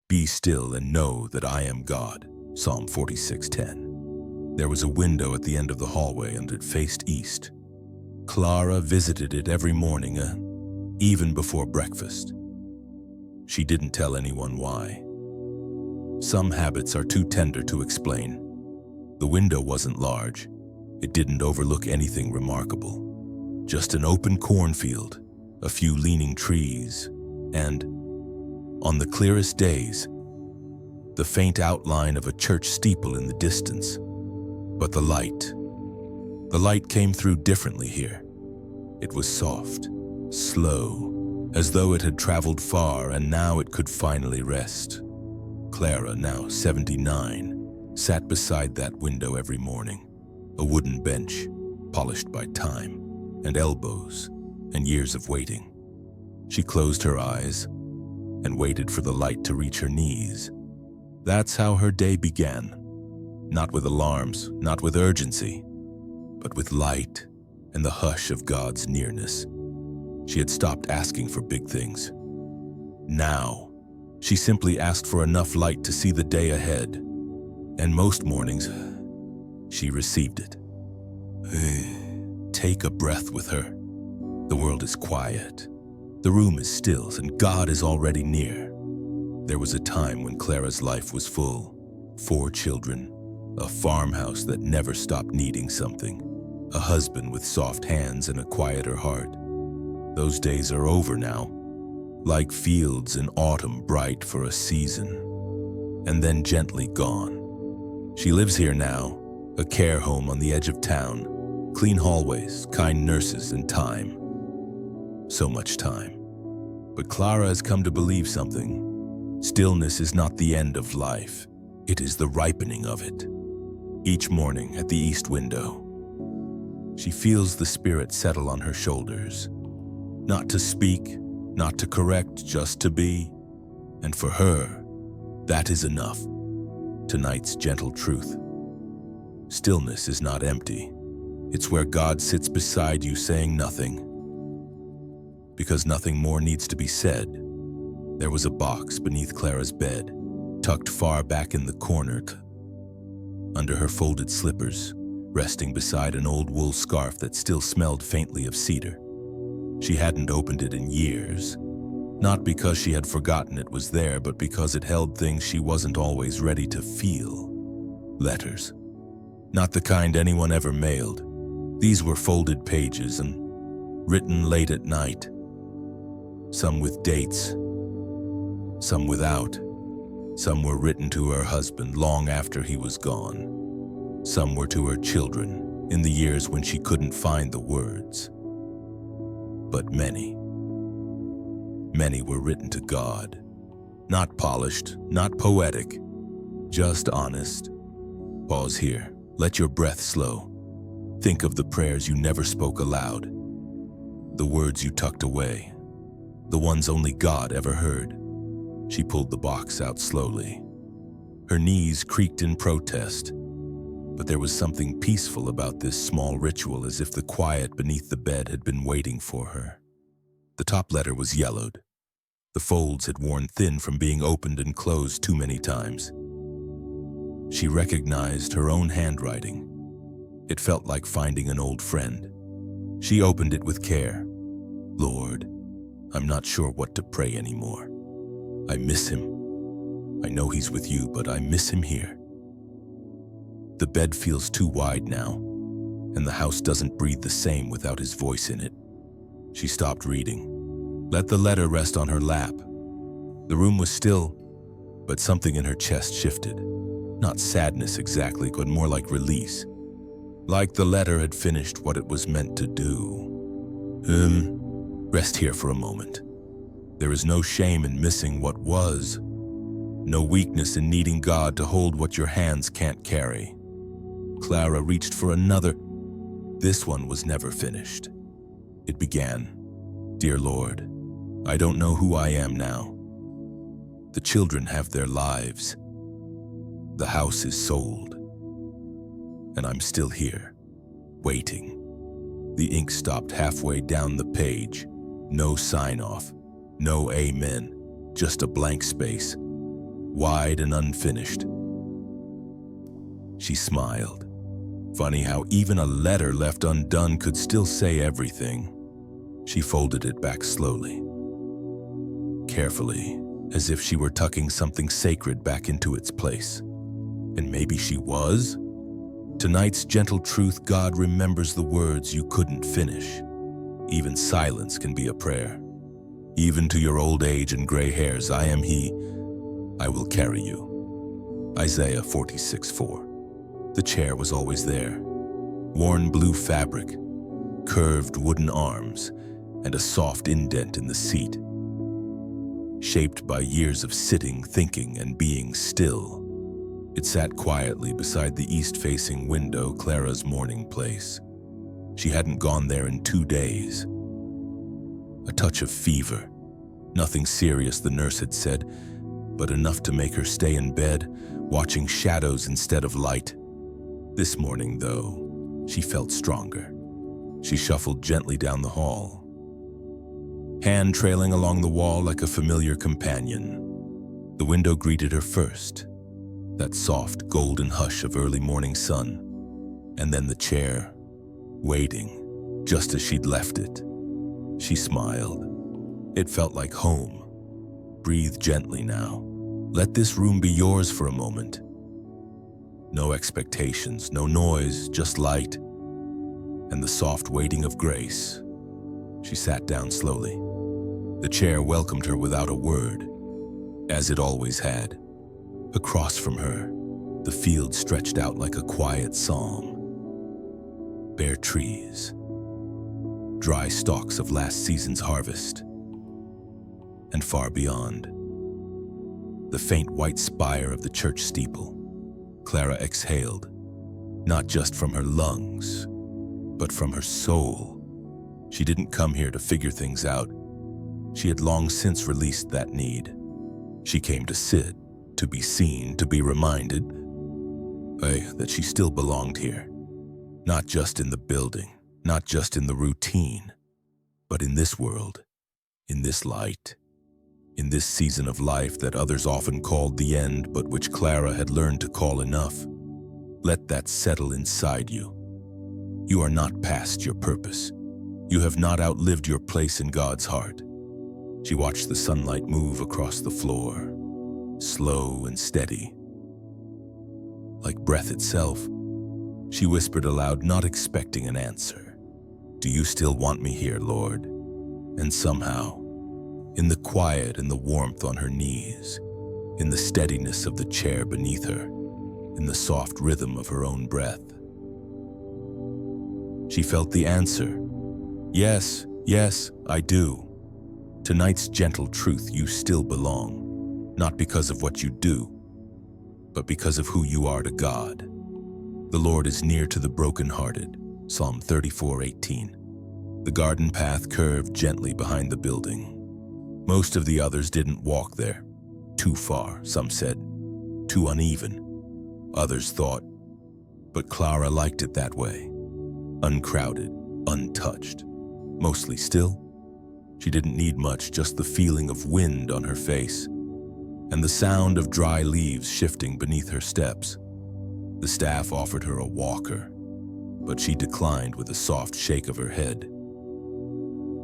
Be still and know that I am God. Psalm 46:10. There was a window at the end of the hallway and it faced east. Clara visited it every morning, even before breakfast. She didn't tell anyone why. Some habits are too tender to explain. The window wasn't large. It didn't overlook anything remarkable. Just an open cornfield, a few leaning trees, and, on the clearest days, the faint outline of a church steeple in the distance. But the light came through differently here. It was soft, slow, as though it had traveled far and now it could finally rest. Clara, now 79, sat beside that window every morning, a wooden bench, polished by time, and elbows, and years of waiting. She closed her eyes and waited for the light to reach her knees. That's how her day began. Not with alarms, not with urgency, but with light and the hush of God's nearness. She had stopped asking for big things. Now, she simply asked for enough light to see the day ahead. And most mornings, she received it. Take a breath with her. The world is quiet. The room is still, and God is already near. There was a time when Clara's life was full. 4 children, a farmhouse that never stopped needing something, a husband with soft hands and a quieter heart. Those days are over now, like fields in autumn bright for a season, and then gently gone. She lives here now, a care home on the edge of town, clean hallways, kind nurses, and time. So much time. But Clara has come to believe something. Stillness is not the end of life. It is the ripening of it. Each morning at the east window, she feels the Spirit settle on her shoulders. Not to speak, not to correct, just to be. And for her, that is enough. Tonight's gentle truth. Stillness is not empty. It's where God sits beside you saying nothing. Because nothing more needs to be said. There was a box beneath Clara's bed, tucked far back in the corner, under her folded slippers, resting beside an old wool scarf that still smelled faintly of cedar. She hadn't opened it in years, not because she had forgotten it was there, but because it held things she wasn't always ready to feel. Letters. Not the kind anyone ever mailed. These were folded pages and written late at night. Some with dates, some without. Some were written to her husband long after he was gone. Some were to her children in the years when she couldn't find the words. But many were written to God. Not polished, not poetic, just honest. Pause here. Let your breath slow. Think of the prayers you never spoke aloud. The words you tucked away. The ones only God ever heard. She pulled the box out slowly. Her knees creaked in protest. But there was something peaceful about this small ritual, as if the quiet beneath the bed had been waiting for her. The top letter was yellowed. The folds had worn thin from being opened and closed too many times. She recognized her own handwriting. It felt like finding an old friend. She opened it with care. Lord, I'm not sure what to pray anymore. I miss him. I know he's with you, but I miss him here. The bed feels too wide now, and the house doesn't breathe the same without his voice in it. She stopped reading, let the letter rest on her lap. The room was still, but something in her chest shifted. Not sadness exactly, but more like release. Like the letter had finished what it was meant to do. Rest here for a moment. There is no shame in missing what was. No weakness in needing God to hold what your hands can't carry. Clara reached for another. This one was never finished. It began, Dear Lord, I don't know who I am now. The children have their lives. The house is sold. And I'm still here, waiting. The ink stopped halfway down the page. No sign-off, no amen, just a blank space. wide and unfinished. She smiled. Funny how even a letter left undone could still say everything. She folded it back slowly, carefully, as if she were tucking something sacred back into its place. And maybe she was? Tonight's gentle truth: God remembers the words you couldn't finish. Even silence can be a prayer. Even to your old age and gray hairs, I am He, I will carry you. Isaiah 46:4. The chair was always there. Worn blue fabric, curved wooden arms, and a soft indent in the seat. Shaped by years of sitting, thinking, and being still. It sat quietly beside the east-facing window, Clara's morning place. She hadn't gone there in 2 days. A touch of fever. Nothing serious, the nurse had said, but enough to make her stay in bed, watching shadows instead of light. This morning, though, she felt stronger. She shuffled gently down the hall, hand trailing along the wall like a familiar companion. The window greeted her first, that soft golden hush of early morning sun, and then the chair, waiting, just as she'd left it. She smiled. It felt like home. Breathe gently now. Let this room be yours for a moment. No expectations, no noise, just light, and the soft waiting of grace. She sat down slowly. The chair welcomed her without a word, as it always had. Across from her, the field stretched out like a quiet psalm. Bare trees, dry stalks of last season's harvest, and far beyond, the faint white spire of the church steeple. Clara exhaled, not just from her lungs, but from her soul. She didn't come here to figure things out. She had long since released that need. She came to sit, to be seen, to be reminded that she still belonged here. Not just in the building, not just in the routine, but in this world, in this light, in this season of life that others often called the end, but which Clara had learned to call enough. Let that settle inside you. You are not past your purpose. You have not outlived your place in God's heart. She watched the sunlight move across the floor, slow and steady, like breath itself. She whispered aloud, not expecting an answer. Do you still want me here, Lord? And somehow, in the quiet and the warmth on her knees, in the steadiness of the chair beneath her, in the soft rhythm of her own breath, she felt the answer. Yes, yes, I do. Tonight's gentle truth: you still belong, not because of what you do, but because of who you are to God. The Lord is near to the brokenhearted, Psalm 34:18. The garden path curved gently behind the building. Most of the others didn't walk there. Too far, some said. Too uneven, others thought. But Clara liked it that way. Uncrowded, untouched, mostly still. She didn't need much, just the feeling of wind on her face and the sound of dry leaves shifting beneath her steps. The staff offered her a walker, but she declined with a soft shake of her head.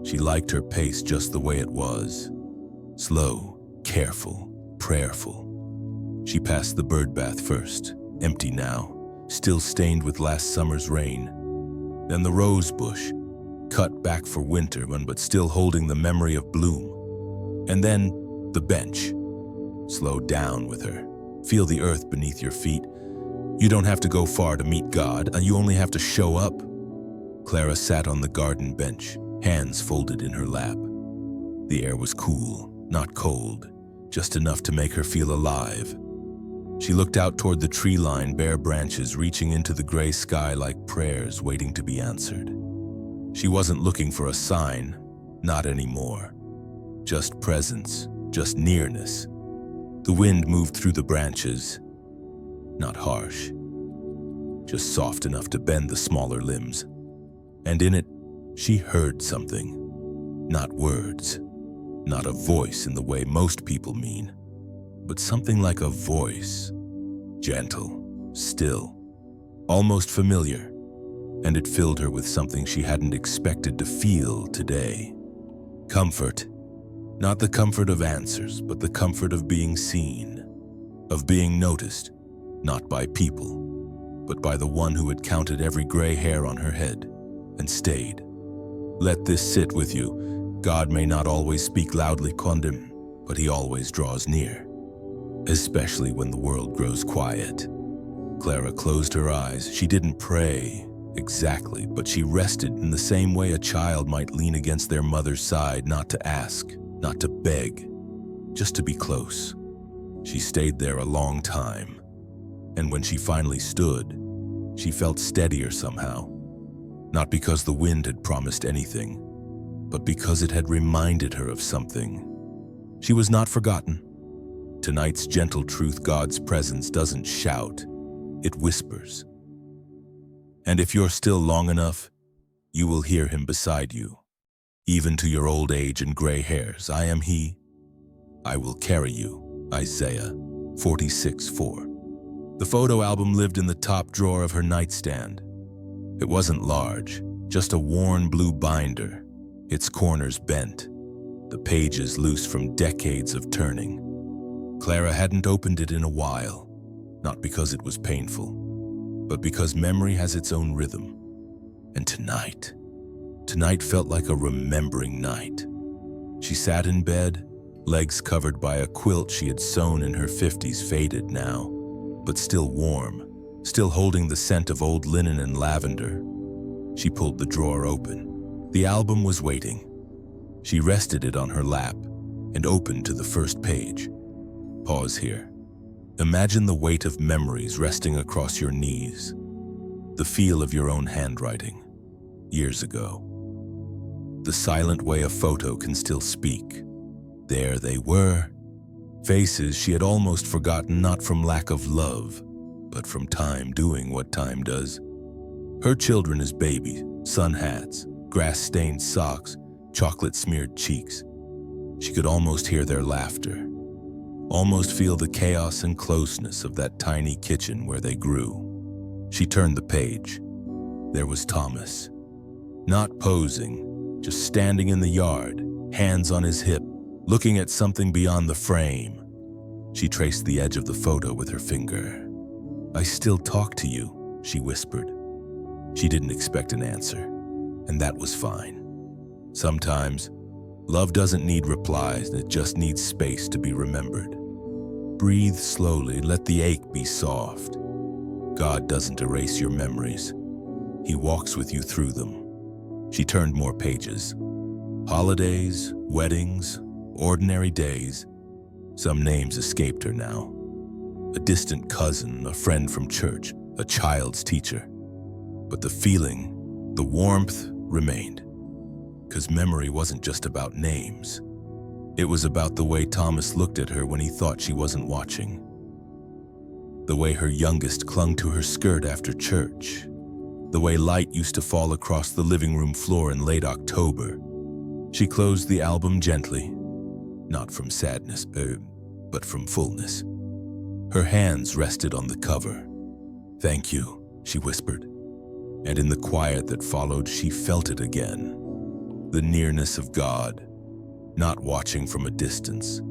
She liked her pace just the way it was. Slow, careful, prayerful. She passed the birdbath first, empty now, still stained with last summer's rain. Then the rose bush, cut back for winter but still holding the memory of bloom. And then the bench. Slow down with her. Feel the earth beneath your feet. You don't have to go far to meet God, you only have to show up. Clara sat on the garden bench, hands folded in her lap. The air was cool, not cold, just enough to make her feel alive. She looked out toward the tree line, bare branches reaching into the gray sky like prayers waiting to be answered. She wasn't looking for a sign, not anymore. Just presence, just nearness. The wind moved through the branches, not harsh, just soft enough to bend the smaller limbs. And in it, she heard something. Not words, not a voice in the way most people mean, but something like a voice, gentle, still, almost familiar, and it filled her with something she hadn't expected to feel today. Comfort. Not the comfort of answers, but the comfort of being seen, of being noticed, not by people, but by the one who had counted every gray hair on her head and stayed. Let this sit with you. God may not always speak loudly, condemn, but he always draws near, especially when the world grows quiet. Clara closed her eyes. She didn't pray exactly, but she rested in the same way a child might lean against their mother's side, not to ask, not to beg, just to be close. She stayed there a long time, and when she finally stood, she felt steadier somehow, not because the wind had promised anything, but because it had reminded her of something. She was not forgotten. Tonight's gentle truth, God's presence doesn't shout, it whispers. And if you're still long enough, you will hear him beside you. Even to your old age and gray hairs, I am he. I will carry you. Isaiah 46:4. The photo album lived in the top drawer of her nightstand. It wasn't large, just a worn blue binder, its corners bent, the pages loose from decades of turning. Clara hadn't opened it in a while, not because it was painful, but because memory has its own rhythm. And tonight felt like a remembering night. She sat in bed, legs covered by a quilt she had sewn in her 50s, faded now, but still warm, still holding the scent of old linen and lavender. She pulled the drawer open. The album was waiting. She rested it on her lap and opened to the first page. Pause here. Imagine the weight of memories resting across your knees, the feel of your own handwriting, years ago. The silent way a photo can still speak. There they were, faces she had almost forgotten, not from lack of love, but from time doing what time does. Her children as babies, sun hats, grass-stained socks, chocolate-smeared cheeks. She could almost hear their laughter, almost feel the chaos and closeness of that tiny kitchen where they grew. She turned the page. There was Thomas, not posing, just standing in the yard, hands on his hip, looking at something beyond the frame. She traced the edge of the photo with her finger. "I still talk to you," she whispered. She didn't expect an answer, and that was fine. Sometimes, love doesn't need replies, it just needs space to be remembered. Breathe slowly, let the ache be soft. God doesn't erase your memories. He walks with you through them. She turned more pages. Holidays, weddings, ordinary days. Some names escaped her now. A distant cousin, a friend from church, a child's teacher. But the feeling, the warmth remained. Because memory wasn't just about names. It was about the way Thomas looked at her when he thought she wasn't watching. The way her youngest clung to her skirt after church. The way light used to fall across the living room floor in late October. She closed the album gently, not from sadness, but from fullness. Her hands rested on the cover. "Thank you," she whispered. And in the quiet that followed, she felt it again. The nearness of God, not watching from a distance,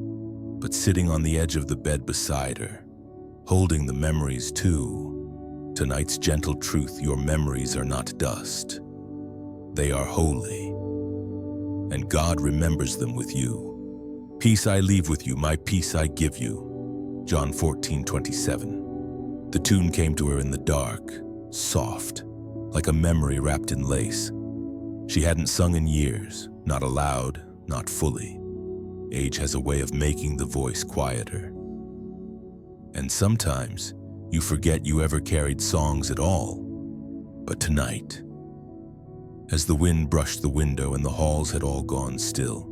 but sitting on the edge of the bed beside her, holding the memories too. Tonight's gentle truth, your memories are not dust. They are holy, and God remembers them with you. "Peace I leave with you, my peace I give you." John 14:27. The tune came to her in the dark, soft, like a memory wrapped in lace. She hadn't sung in years, not aloud, not fully. Age has a way of making the voice quieter. And sometimes, you forget you ever carried songs at all. But tonight, as the wind brushed the window and the halls had all gone still,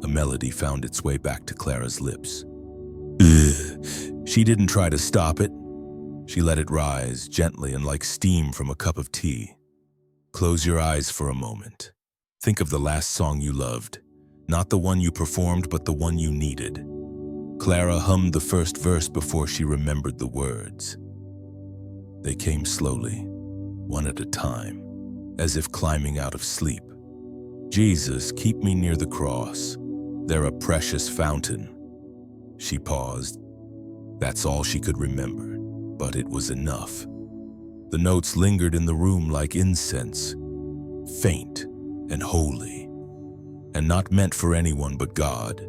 a melody found its way back to Clara's lips. She didn't try to stop it. She let it rise gently and like steam from a cup of tea. Close your eyes for a moment. Think of the last song you loved, not the one you performed, but the one you needed. Clara hummed the first verse before she remembered the words. They came slowly, one at a time, as if climbing out of sleep. Jesus, keep me near the cross. They're a precious fountain. She paused. That's all she could remember, but it was enough. The notes lingered in the room like incense, faint and holy, and not meant for anyone but God.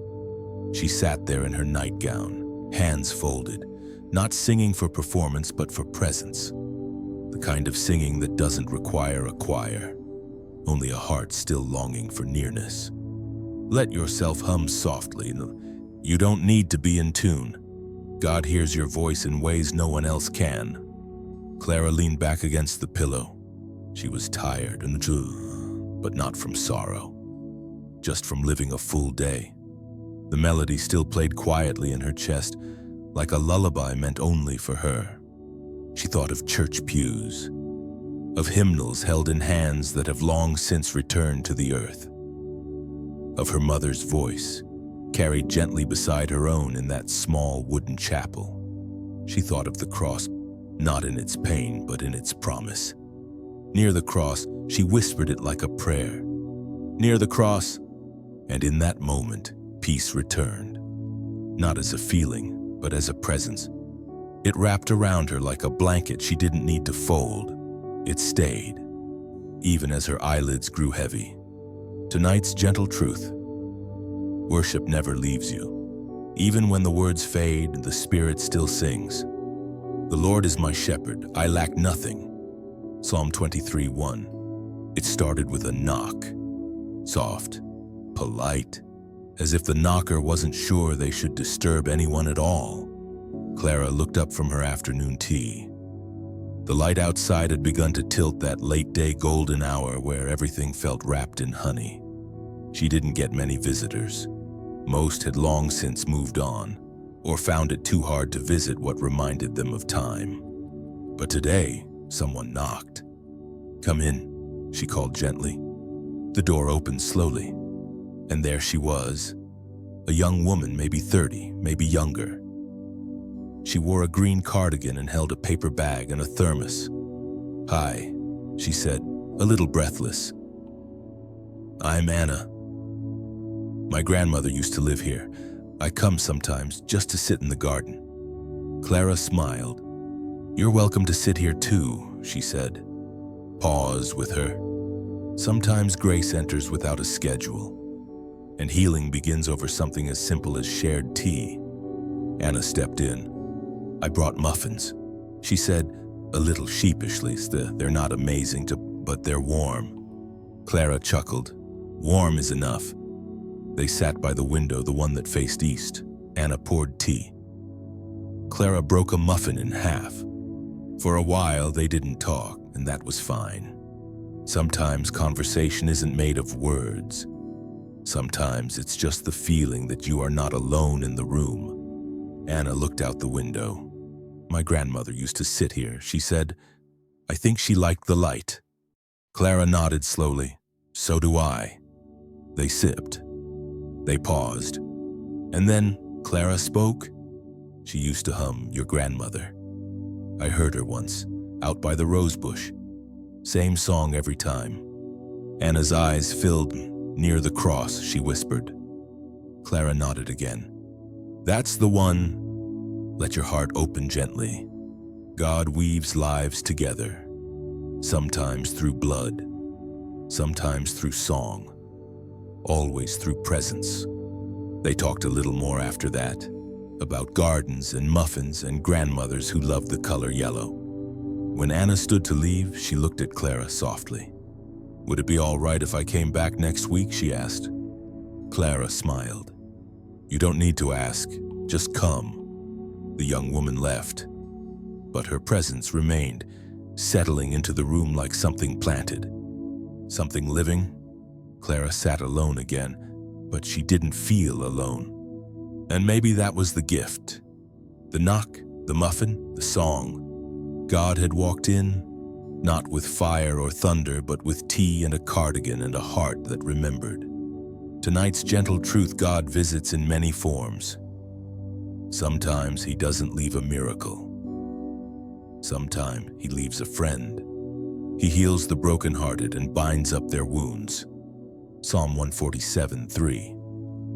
She sat there in her nightgown, hands folded, not singing for performance but for presence. The kind of singing that doesn't require a choir, only a heart still longing for nearness. Let yourself hum softly. You don't need to be in tune. God hears your voice in ways no one else can. Clara leaned back against the pillow. She was tired, but not from sorrow, just from living a full day. The melody still played quietly in her chest, like a lullaby meant only for her. She thought of church pews, of hymnals held in hands that have long since returned to the earth, of her mother's voice, carried gently beside her own in that small wooden chapel. She thought of the cross, not in its pain, but in its promise. Near the cross, she whispered it like a prayer. Near the cross, and in that moment, peace returned, not as a feeling, but as a presence. It wrapped around her like a blanket she didn't need to fold. It stayed, even as her eyelids grew heavy. Tonight's gentle truth. Worship never leaves you. Even when the words fade, the Spirit still sings. The Lord is my shepherd, I lack nothing. Psalm 23:1. It started with a knock. Soft, polite, as if the knocker wasn't sure they should disturb anyone at all. Clara looked up from her afternoon tea. The light outside had begun to tilt that late-day golden hour where everything felt wrapped in honey. She didn't get many visitors. Most had long since moved on, or found it too hard to visit what reminded them of time. But today, someone knocked. "Come in," she called gently. The door opened slowly, and there she was, a young woman, maybe 30, maybe younger. She wore a green cardigan and held a paper bag and a thermos. "Hi," she said, a little breathless. "I'm Anna. My grandmother used to live here. I come sometimes just to sit in the garden." Clara smiled. "You're welcome to sit here too," she said. Paused with her. Sometimes grace enters without a schedule, and healing begins over something as simple as shared tea. Anna stepped in. "I brought muffins," she said, a little sheepishly. "They're not amazing, but they're warm." Clara chuckled. "Warm is enough." They sat by the window, the one that faced east. Anna poured tea. Clara broke a muffin in half. For a while, they didn't talk, and that was fine. Sometimes conversation isn't made of words. Sometimes it's just the feeling that you are not alone in the room. Anna looked out the window. "My grandmother used to sit here," she said. "I think she liked the light." Clara nodded slowly. "So do I." They sipped. They paused. And then Clara spoke. She used to hum "Your Grandmother." I heard her once, out by the rose bush. Same song every time. Anna's eyes filled. "Near the cross," she whispered. Clara nodded again. "That's the one. Let your heart open gently. God weaves lives together, sometimes through blood, sometimes through song, always through presence." They talked a little more after that, about gardens and muffins and grandmothers who loved the color yellow. When Anna stood to leave, she looked at Clara softly. "Would it be all right if I came back next week?" she asked. Clara smiled. "You don't need to ask, just come." The young woman left, but her presence remained, settling into the room like something planted. Something living. Clara sat alone again, but she didn't feel alone. And maybe that was the gift. The knock, the muffin, the song. God had walked in, not with fire or thunder, but with tea and a cardigan and a heart that remembered. Tonight's gentle truth: God visits in many forms. Sometimes he doesn't leave a miracle. Sometimes he leaves a friend. He heals the brokenhearted and binds up their wounds. Psalm 147:3.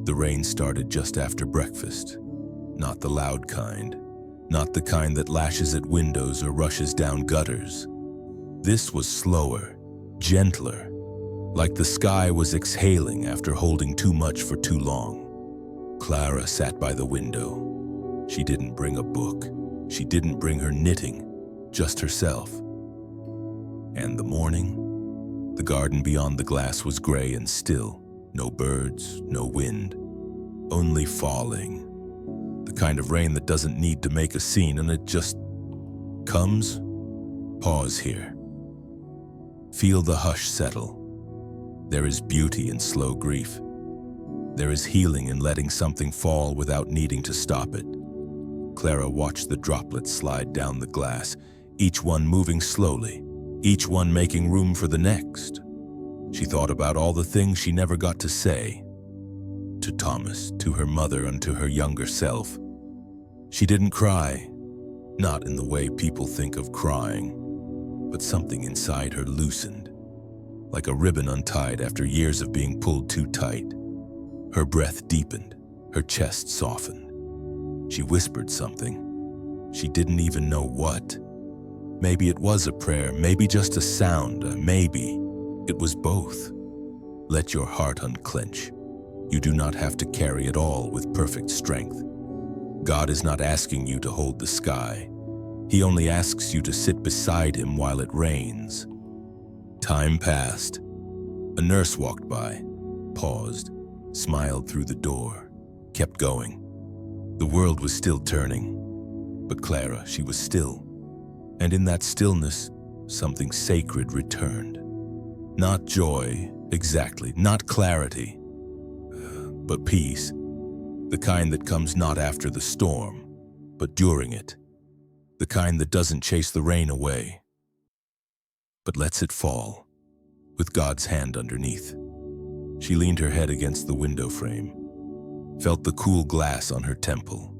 The rain started just after breakfast. Not the loud kind. Not the kind that lashes at windows or rushes down gutters. This was slower, gentler, like the sky was exhaling after holding too much for too long. Clara sat by the window. She didn't bring a book. She didn't bring her knitting, just herself. And the morning, the garden beyond the glass was gray and still. No birds, no wind, only falling. The kind of rain that doesn't need to make a scene and it just comes. Pause here. Feel the hush settle. There is beauty in slow grief. There is healing in letting something fall without needing to stop it. Clara watched the droplets slide down the glass, each one moving slowly, each one making room for the next. She thought about all the things she never got to say. To Thomas, to her mother, and to her younger self. She didn't cry, not in the way people think of crying, but something inside her loosened, like a ribbon untied after years of being pulled too tight. Her breath deepened, her chest softened. She whispered something. She didn't even know what. Maybe it was a prayer, maybe just a sound, maybe it was both. Let your heart unclench. You do not have to carry it all with perfect strength. God is not asking you to hold the sky. He only asks you to sit beside him while it rains. Time passed. A nurse walked by, paused, smiled through the door, kept going. The world was still turning, but Clara, she was still. And in that stillness, something sacred returned. Not joy, exactly, not clarity, but peace, the kind that comes not after the storm, but during it, the kind that doesn't chase the rain away, but lets it fall, with God's hand underneath. She leaned her head against the window frame, felt the cool glass on her temple,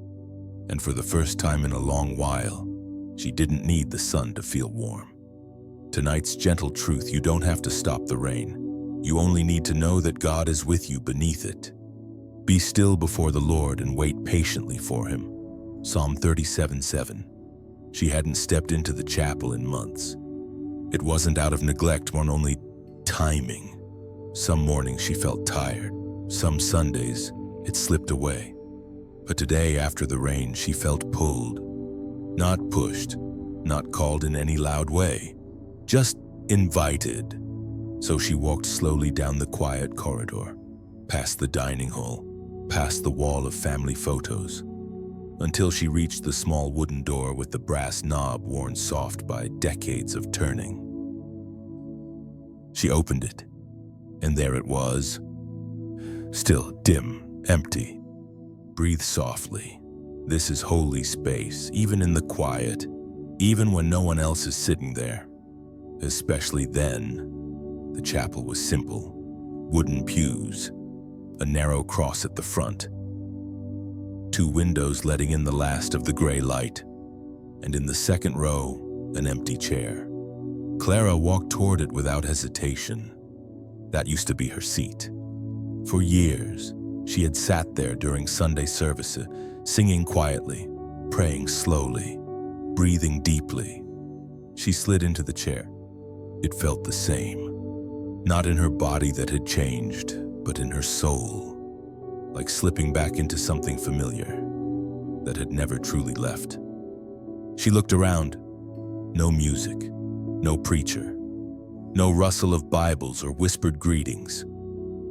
and for the first time in a long while, she didn't need the sun to feel warm. Tonight's gentle truth: you don't have to stop the rain. You only need to know that God is with you beneath it. Be still before the Lord and wait patiently for him. Psalm 37:7. She hadn't stepped into the chapel in months. It wasn't out of neglect, but only timing. Some mornings she felt tired. Some Sundays it slipped away. But today, after the rain, she felt pulled. Not pushed, not called in any loud way, just invited. So she walked slowly down the quiet corridor, past the dining hall, past the wall of family photos, until she reached the small wooden door with the brass knob worn soft by decades of turning. She opened it, and there it was, still dim, empty. Breathe softly. This is holy space, even in the quiet, even when no one else is sitting there. Especially then. The chapel was simple. Wooden pews, a narrow cross at the front, 2 windows letting in the last of the gray light, and in the second row, an empty chair. Clara walked toward it without hesitation. That used to be her seat. For years, she had sat there during Sunday services, singing quietly, praying slowly, breathing deeply. She slid into the chair. It felt the same. Not in her body that had changed, but in her soul, like slipping back into something familiar that had never truly left. She looked around. No music, no preacher, no rustle of Bibles or whispered greetings,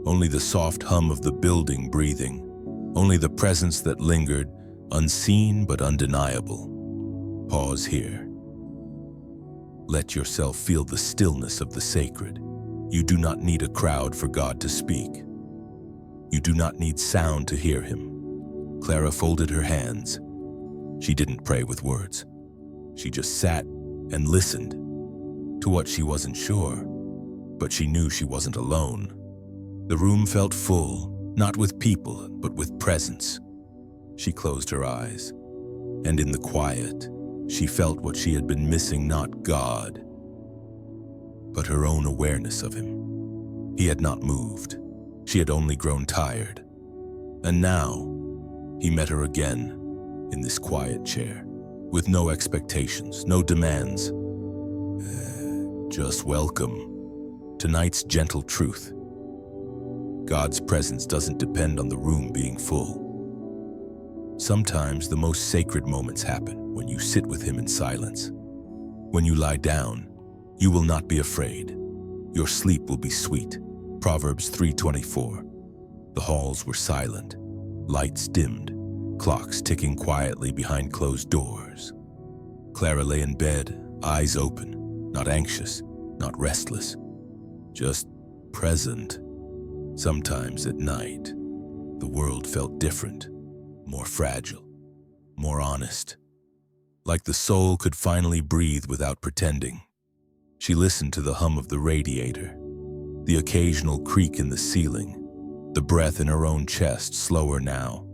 only the soft hum of the building breathing, only the presence that lingered, unseen but undeniable. Pause here. Let yourself feel the stillness of the sacred. You do not need a crowd for God to speak. You do not need sound to hear him. Clara folded her hands. She didn't pray with words. She just sat and listened to what she wasn't sure, but she knew she wasn't alone. The room felt full, not with people, but with presence. She closed her eyes, and in the quiet, she felt what she had been missing, not God, but her own awareness of him. He had not moved. She had only grown tired. And now, he met her again in this quiet chair, with no expectations, no demands. Just welcome. Tonight's gentle truth. God's presence doesn't depend on the room being full. Sometimes the most sacred moments happen when you sit with him in silence. When you lie down, you will not be afraid. Your sleep will be sweet. Proverbs 3:24. The halls were silent, lights dimmed, clocks ticking quietly behind closed doors. Clara lay in bed, eyes open, not anxious, not restless, just present. Sometimes at night, the world felt different, more fragile, more honest, like the soul could finally breathe without pretending. She listened to the hum of the radiator, the occasional creak in the ceiling, the breath in her own chest slower now,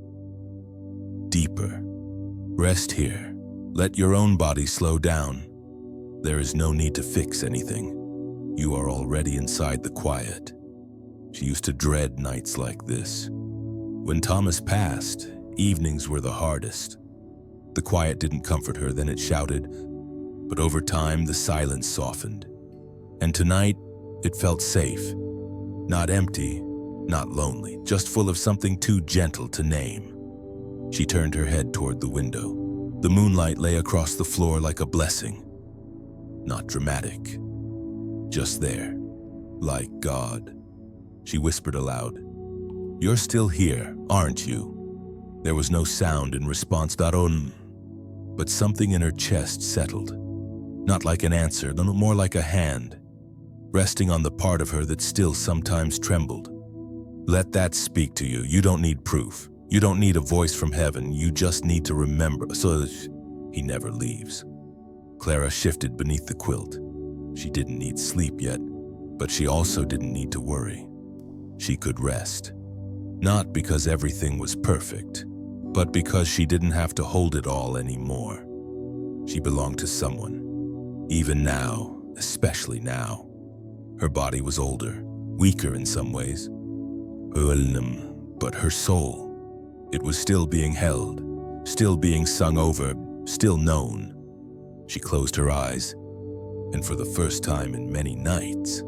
deeper. Rest here. Let your own body slow down. There is no need to fix anything. You are already inside the quiet. She used to dread nights like this. When Thomas passed, evenings were the hardest. The quiet didn't comfort her, then it shouted, but over time the silence softened. And tonight, it felt safe. Not empty, not lonely, just full of something too gentle to name. She turned her head toward the window. The moonlight lay across the floor like a blessing. Not dramatic, just there, like God. She whispered aloud, "You're still here, aren't you?" There was no sound in response, but something in her chest settled. Not like an answer, no, more like a hand, resting on the part of her that still sometimes trembled. Let that speak to you. You don't need proof. You don't need a voice from heaven. You just need to remember. So he never leaves. Clara shifted beneath the quilt. She didn't need sleep yet, but she also didn't need to worry. She could rest. Not because everything was perfect, but because she didn't have to hold it all anymore. She belonged to someone. Even now, especially now. Her body was older, weaker in some ways. But her soul, it was still being held, still being sung over, still known. She closed her eyes, and for the first time in many nights,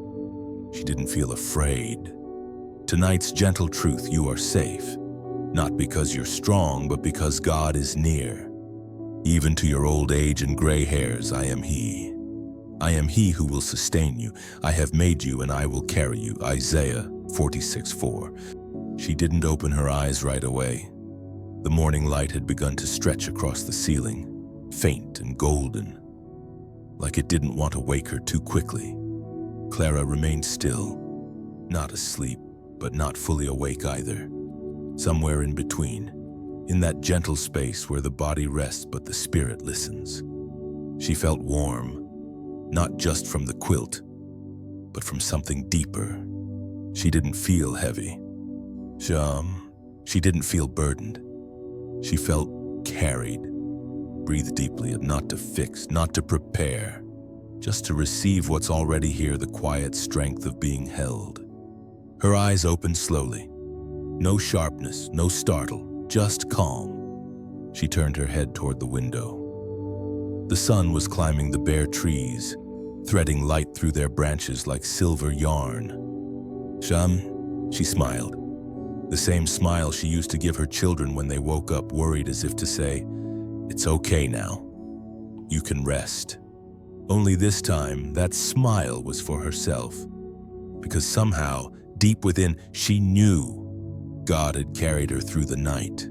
she didn't feel afraid. Tonight's gentle truth, you are safe. Not because you're strong, but because God is near. Even to your old age and gray hairs, I am He. I am He who will sustain you. I have made you and I will carry you. Isaiah 46:4. She didn't open her eyes right away. The morning light had begun to stretch across the ceiling, faint and golden, like it didn't want to wake her too quickly. Clara remained still, not asleep, but not fully awake either. Somewhere in between, in that gentle space where the body rests but the spirit listens. She felt warm, not just from the quilt, but from something deeper. She didn't feel heavy. She didn't feel burdened. She felt carried. Breathe deeply, not to fix, not to prepare, just to receive what's already here, the quiet strength of being held. Her eyes opened slowly. No sharpness, no startle, just calm. She turned her head toward the window. The sun was climbing the bare trees, threading light through their branches like silver yarn. She smiled. The same smile she used to give her children when they woke up worried, as if to say, "It's okay now. You can rest." Only this time, that smile was for herself. Because somehow, deep within, she knew God had carried her through the night.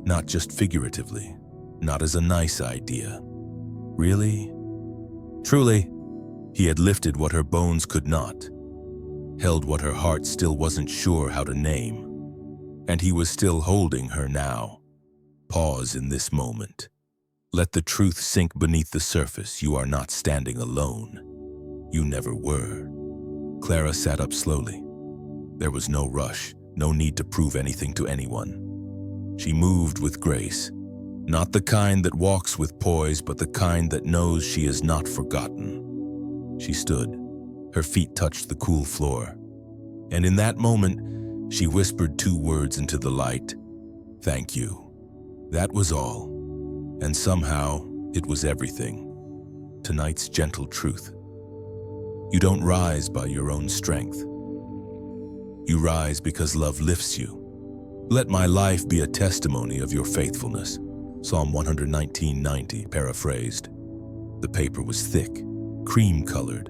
Not just figuratively, not as a nice idea. Really? Truly, He had lifted what her bones could not, held what her heart still wasn't sure how to name. And He was still holding her now. Pause in this moment. Let the truth sink beneath the surface. You are not standing alone. You never were. Clara sat up slowly. There was no rush, no need to prove anything to anyone. She moved with grace, not the kind that walks with poise, but the kind that knows she is not forgotten. She stood. Her feet touched the cool floor. And in that moment, she whispered 2 words into the light. Thank you. That was all. And somehow, it was everything. Tonight's gentle truth. You don't rise by your own strength. You rise because love lifts you. Let my life be a testimony of your faithfulness. Psalm 119:90, paraphrased. The paper was thick, cream-colored,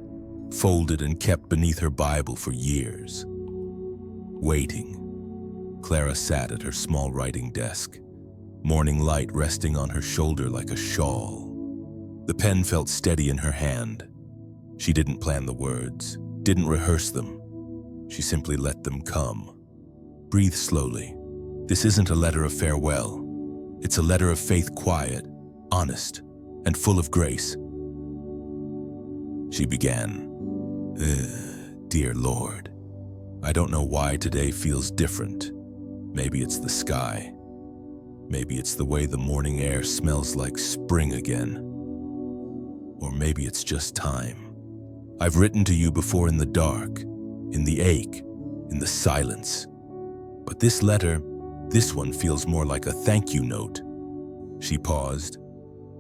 folded and kept beneath her Bible for years. Waiting. Clara sat at her small writing desk, morning light resting on her shoulder like a shawl. The pen felt steady in her hand. She didn't plan the words, didn't rehearse them. She simply let them come. Breathe slowly. This isn't a letter of farewell. It's a letter of faith, quiet, honest, and full of grace. She began. Dear Lord, I don't know why today feels different. Maybe it's the sky. Maybe it's the way the morning air smells like spring again. Or maybe it's just time. I've written to you before in the dark, in the ache, in the silence. But this letter, this one feels more like a thank you note. She paused,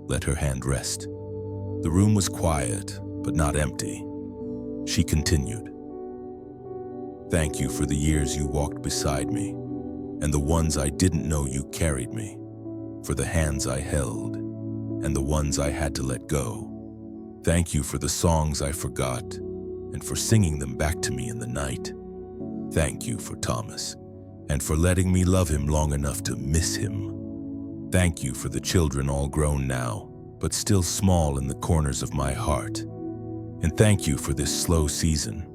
let her hand rest. The room was quiet, but not empty. She continued. Thank you for the years you walked beside me, and the ones I didn't know you carried me, for the hands I held, and the ones I had to let go. Thank you for the songs I forgot, and for singing them back to me in the night. Thank you for Thomas, and for letting me love him long enough to miss him. Thank you for the children all grown now, but still small in the corners of my heart. And thank you for this slow season,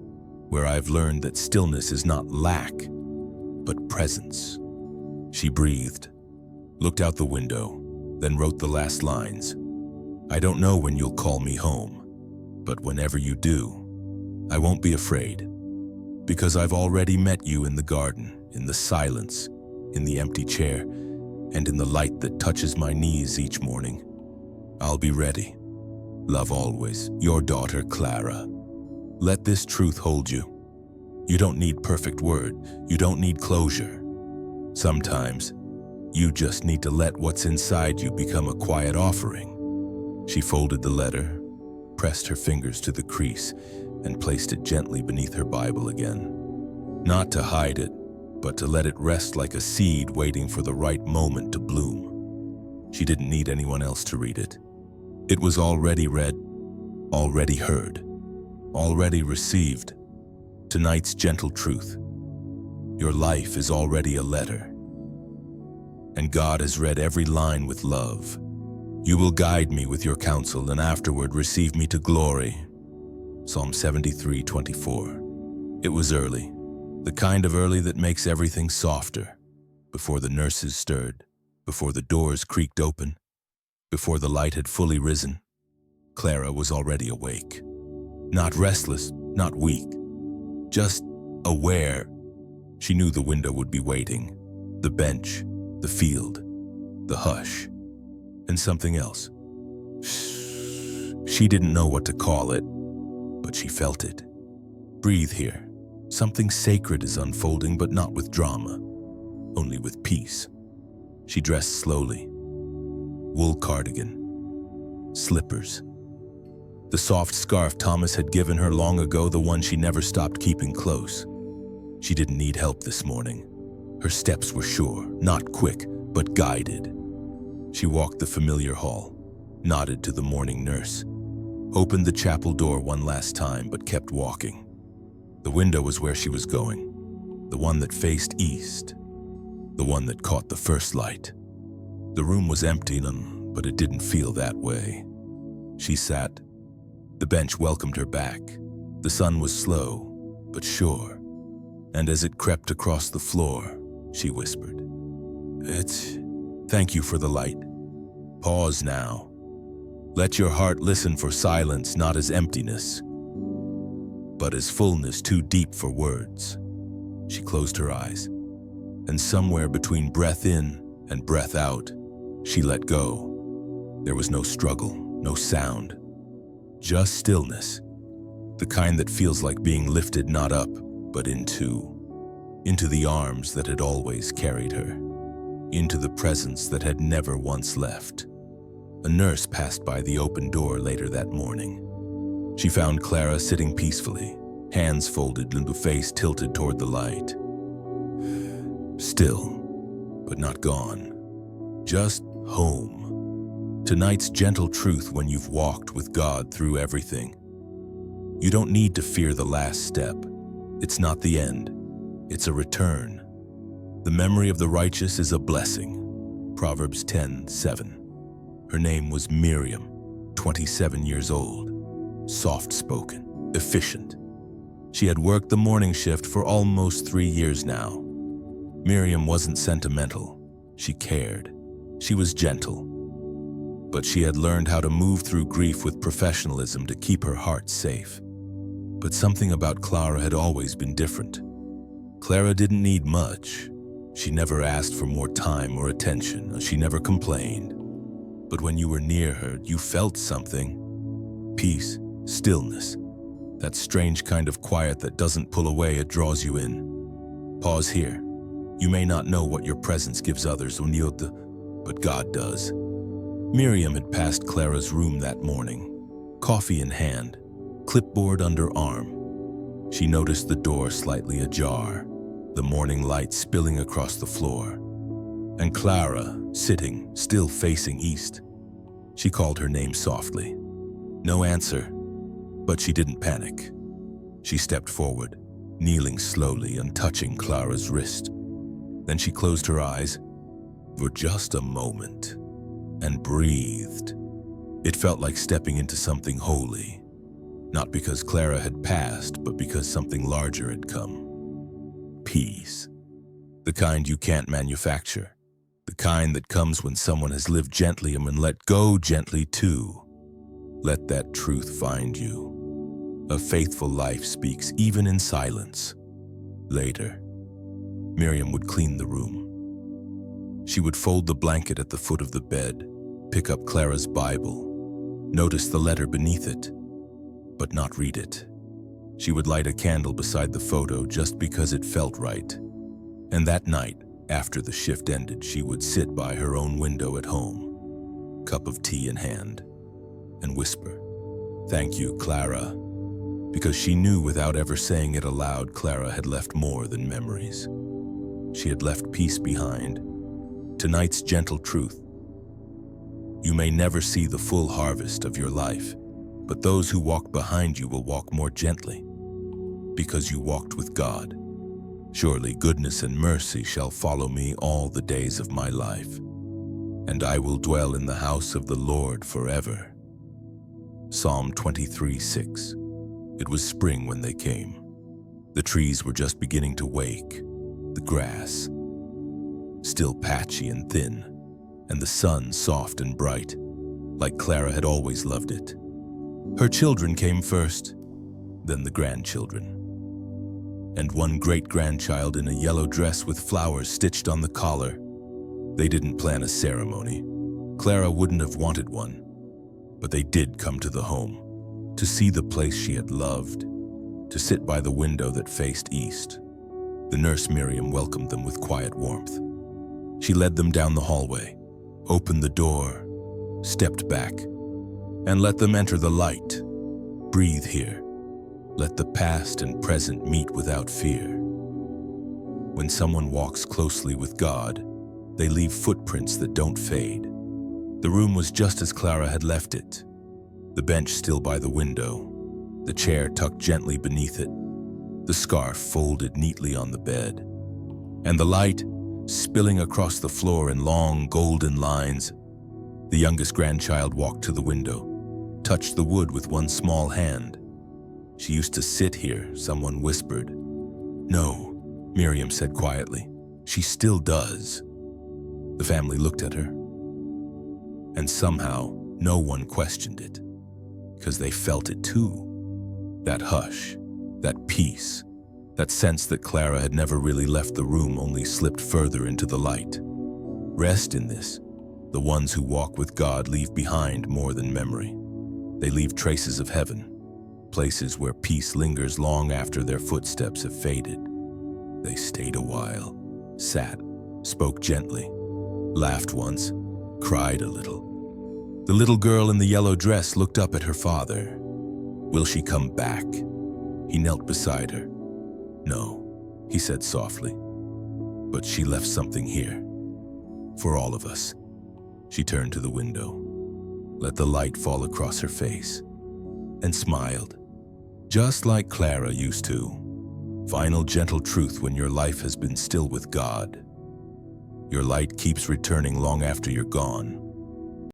where I've learned that stillness is not lack, but presence. She breathed, looked out the window, then wrote the last lines. I don't know when you'll call me home, but whenever you do, I won't be afraid, because I've already met you in the garden, in the silence, in the empty chair, and in the light that touches my knees each morning. I'll be ready. Love always, your daughter, Clara. Let this truth hold you. You don't need perfect word. You don't need closure. Sometimes, you just need to let what's inside you become a quiet offering. She folded the letter, pressed her fingers to the crease, and placed it gently beneath her Bible again. Not to hide it, but to let it rest like a seed waiting for the right moment to bloom. She didn't need anyone else to read it. It was already read, already heard, already received. Tonight's gentle truth. Your life is already a letter. And God has read every line with love. You will guide me with your counsel and afterward receive me to glory. Psalm 73:24. It was early, the kind of early that makes everything softer, before the nurses stirred, before the doors creaked open, before the light had fully risen. Clara was already awake. Not restless, not weak, just aware. She knew the window would be waiting, the bench, the field, the hush, and something else. She didn't know what to call it, but she felt it. Breathe here. Something sacred is unfolding, but not with drama, only with peace. She dressed slowly. Wool cardigan, slippers. The soft scarf Thomas had given her long ago, the one she never stopped keeping close. She didn't need help this morning. Her steps were sure, not quick, but guided. She walked the familiar hall, nodded to the morning nurse, opened the chapel door one last time, but kept walking. The window was where she was going, the one that faced east, the one that caught the first light. The room was empty, but it didn't feel that way. She sat. The bench welcomed her back. The sun was slow, but sure. And as it crept across the floor, she whispered, Thank you for the light. Pause now. Let your heart listen for silence, not as emptiness, but as fullness too deep for words. She closed her eyes, and somewhere between breath in and breath out, she let go. There was no struggle, no sound, just stillness, the kind that feels like being lifted not up, but into the arms that had always carried her, into the presence that had never once left. A nurse passed by the open door later that morning. She found Clara sitting peacefully, hands folded and the face tilted toward the light. Still, but not gone. Just home. Tonight's gentle truth when you've walked with God through everything. You don't need to fear the last step. It's not the end. It's a return. The memory of the righteous is a blessing. Proverbs 10:7. Her name was Miriam, 27 years old, soft-spoken, efficient. She had worked the morning shift for almost 3 years now. Miriam wasn't sentimental. She cared. She was gentle. But she had learned how to move through grief with professionalism to keep her heart safe. But something about Clara had always been different. Clara didn't need much. She never asked for more time or attention. She never complained. But when you were near her, you felt something. Peace, stillness. That strange kind of quiet that doesn't pull away, it draws you in. Pause here. You may not know what your presence gives others, but God does. Miriam had passed Clara's room that morning, coffee in hand, clipboard under arm. She noticed the door slightly ajar, the morning light spilling across the floor, and Clara sitting, still facing east. She called her name softly. No answer, but she didn't panic. She stepped forward, kneeling slowly and touching Clara's wrist. Then she closed her eyes for just a moment and breathed. It felt like stepping into something holy, not because Clara had passed, but because something larger had come. Peace. The kind you can't manufacture. The kind that comes when someone has lived gently and let go gently too. Let that truth find you. A faithful life speaks even in silence. Later, Miriam would clean the room. She would fold the blanket at the foot of the bed, pick up Clara's Bible, notice the letter beneath it, but not read it. She would light a candle beside the photo just because it felt right. And that night, after the shift ended, she would sit by her own window at home, cup of tea in hand, and whisper, "Thank you, Clara," because she knew without ever saying it aloud, Clara had left more than memories. She had left peace behind. Tonight's gentle truth. You may never see the full harvest of your life, but those who walk behind you will walk more gently, because you walked with God. Surely goodness and mercy shall follow me all the days of my life, and I will dwell in the house of the Lord forever. Psalm 23:6. It was spring when they came. The trees were just beginning to wake, the grass still patchy and thin, and the sun soft and bright, like Clara had always loved it. Her children came first, then the grandchildren. And one great-grandchild in a yellow dress with flowers stitched on the collar. They didn't plan a ceremony. Clara wouldn't have wanted one, but they did come to the home, to see the place she had loved, to sit by the window that faced east. The nurse Miriam welcomed them with quiet warmth. She led them down the hallway, opened the door, stepped back, and let them enter the light. Breathe here. Let the past and present meet without fear. When someone walks closely with God, they leave footprints that don't fade. The room was just as Clara had left it. The bench still by the window, the chair tucked gently beneath it, the scarf folded neatly on the bed, and the light spilling across the floor in long golden lines. The youngest grandchild walked to the window, touched the wood with one small hand. "She used to sit here," someone whispered. "No," Miriam said quietly. "She still does." The family looked at her, and somehow no one questioned it, because they felt it too. That hush, that peace, that sense that Clara had never really left the room, only slipped further into the light. Rest in this. The ones who walk with God leave behind more than memory. They leave traces of heaven, places where peace lingers long after their footsteps have faded. They stayed a while, sat, spoke gently, laughed once, cried a little. The little girl in the yellow dress looked up at her father. Will she come back? He knelt beside her. No, he said softly. But she left something here. For all of us. She turned to the window, let the light fall across her face, and smiled, just like Clara used to. Final gentle truth when your life has been still with God. Your light keeps returning long after you're gone.